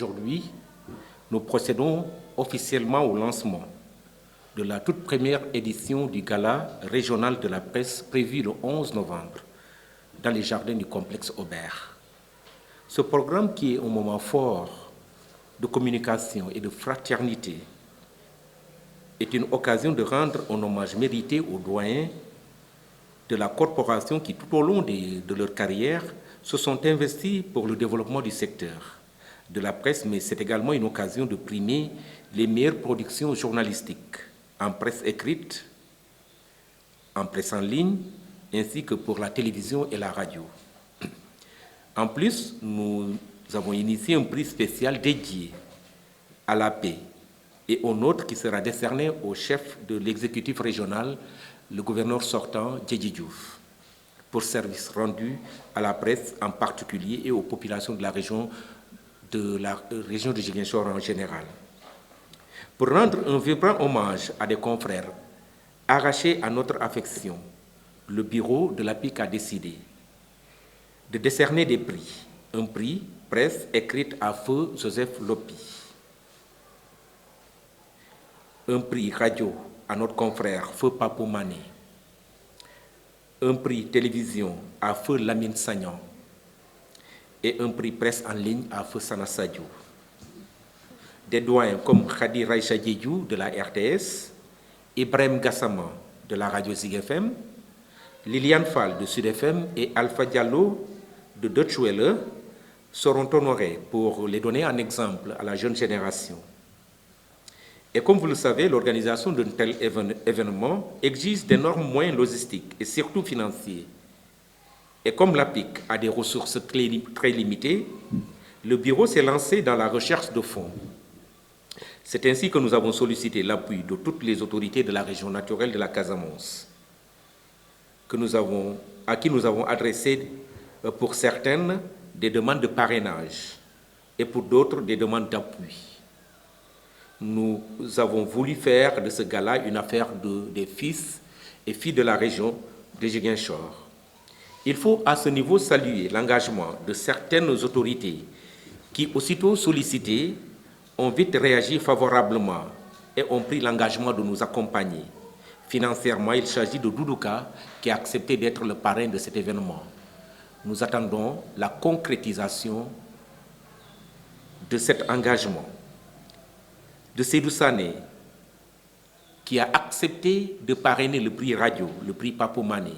Aujourd'hui, nous procédons officiellement au lancement de la toute première édition du Gala régional de la presse prévu le 11 novembre dans les jardins du complexe Aubert. Ce programme, qui est un moment fort de communication et de fraternité, est une occasion de rendre un hommage mérité aux doyens de la corporation qui, tout au long de leur carrière, se sont investis pour le développement du secteur de la presse, mais c'est également une occasion de primer les meilleures productions journalistiques en presse écrite, en presse en ligne, ainsi que pour la télévision et la radio. En plus, nous avons initié un prix spécial dédié à la paix et au nôtre qui sera décerné au chef de l'exécutif régional, le gouverneur sortant, Djedji Diouf, pour service rendu à la presse en particulier et aux populations de la région de Ziguinchor en général. Pour rendre un vibrant hommage à des confrères arrachés à notre affection, le bureau de l'APIC a décidé de décerner des prix. Un prix presse écrite à feu Joseph Lopi. Un prix radio à notre confrère feu Papo Mané. Un prix télévision à feu Lamine Sagnan. Et un prix presse en ligne à feu Sana Sadio. Des doyens comme Khadi Raïcha Diédiou de la RTS, Ibrahim Gassama de la radio Zig FM, Liliane Fall de Sud FM et Alpha Diallo de Deutsche Welle seront honorés pour les donner en exemple à la jeune génération. Et comme vous le savez, l'organisation d'un tel événement exige d'énormes moyens logistiques et surtout financiers. Et comme l'APIC a des ressources très limitées, le bureau s'est lancé dans la recherche de fonds. C'est ainsi que nous avons sollicité l'appui de toutes les autorités de la région naturelle de la Casamance, à qui nous avons adressé pour certaines des demandes de parrainage et pour d'autres des demandes d'appui. Nous avons voulu faire de ce gala une affaire des fils et filles de la région de Ziguinchor. Il faut à ce niveau saluer l'engagement de certaines autorités qui, aussitôt sollicitées, ont vite réagi favorablement et ont pris l'engagement de nous accompagner. Financièrement, il s'agit de Doudouka qui a accepté d'être le parrain de cet événement. Nous attendons la concrétisation de cet engagement. De Seydou Sané, qui a accepté de parrainer le prix radio, le prix Papo Mané,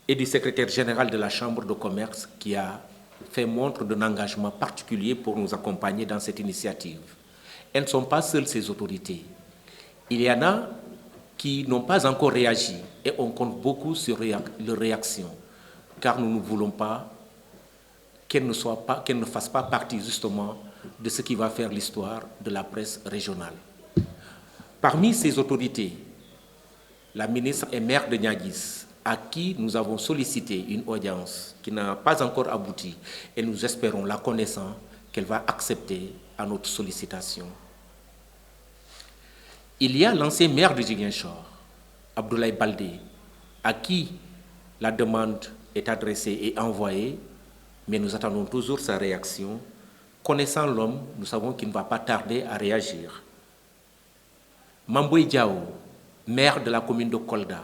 et du secrétaire général de la Chambre de commerce qui a fait montre d'un engagement particulier pour nous accompagner dans cette initiative. Elles ne sont pas seules, ces autorités. Il y en a qui n'ont pas encore réagi et on compte beaucoup sur leur réaction, car nous ne voulons pas qu'elles ne fassent pas partie justement de ce qui va faire l'histoire de la presse régionale. Parmi ces autorités, la ministre et maire de Niaguis, à qui nous avons sollicité une audience qui n'a pas encore abouti, et nous espérons, la connaissant, qu'elle va accepter à notre sollicitation. Il y a l'ancien maire de Ziguinchor, Abdoulaye Baldé, à qui la demande est adressée et envoyée, mais nous attendons toujours sa réaction. Connaissant l'homme, nous savons qu'il ne va pas tarder à réagir. Mamboy Diao, maire de la commune de Kolda,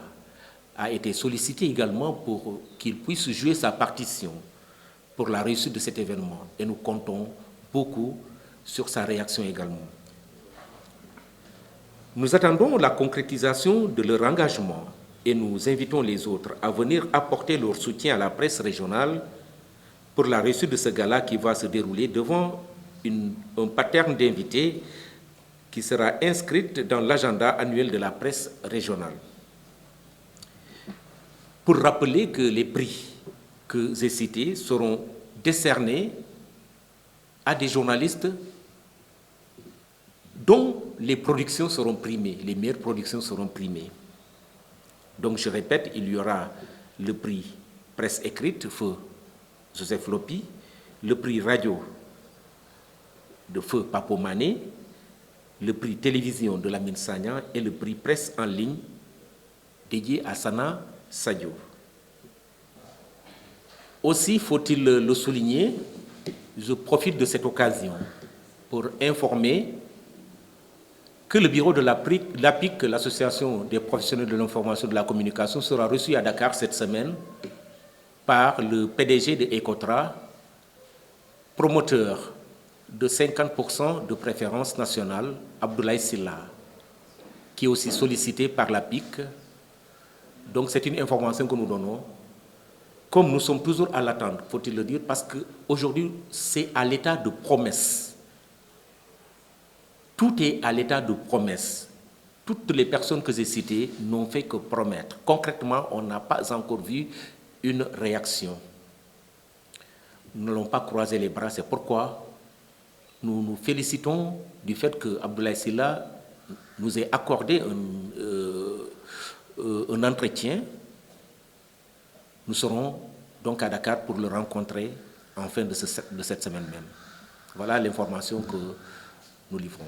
a été sollicité également pour qu'il puisse jouer sa partition pour la réussite de cet événement. Et nous comptons beaucoup sur sa réaction également. Nous attendons la concrétisation de leur engagement et nous invitons les autres à venir apporter leur soutien à la presse régionale pour la réussite de ce gala qui va se dérouler devant un pattern d'invités qui sera inscrite dans l'agenda annuel de la presse régionale. Pour rappeler que les prix que j'ai cités seront décernés à des journalistes dont les productions seront primées, les meilleures productions seront primées. Donc je répète, il y aura le prix presse écrite, feu Joseph Lopi, le prix radio de feu Papo Mané, le prix télévision de Lamine Sagnan et le prix presse en ligne dédié à Sana Sadio. Aussi, faut-il le souligner, je profite de cette occasion pour informer que le bureau de l'APIC, l'Association des professionnels de l'information et de la communication, sera reçu à Dakar cette semaine par le PDG de Ecotra, promoteur de 50% de préférence nationale, Abdoulaye Sylla, qui est aussi sollicité par l'APIC. Donc c'est une information que nous donnons. Comme nous sommes toujours à l'attente, faut-il le dire, parce qu'aujourd'hui, c'est à l'état de promesse. Tout est à l'état de promesse. Toutes les personnes que j'ai citées n'ont fait que promettre. Concrètement, on n'a pas encore vu une réaction. Nous n'allons pas croiser les bras, c'est pourquoi nous nous félicitons du fait que Abdoulaye Sylla nous ait accordé un entretien. Nous serons donc à Dakar pour le rencontrer en fin de cette semaine même. Voilà l'information que nous livrons.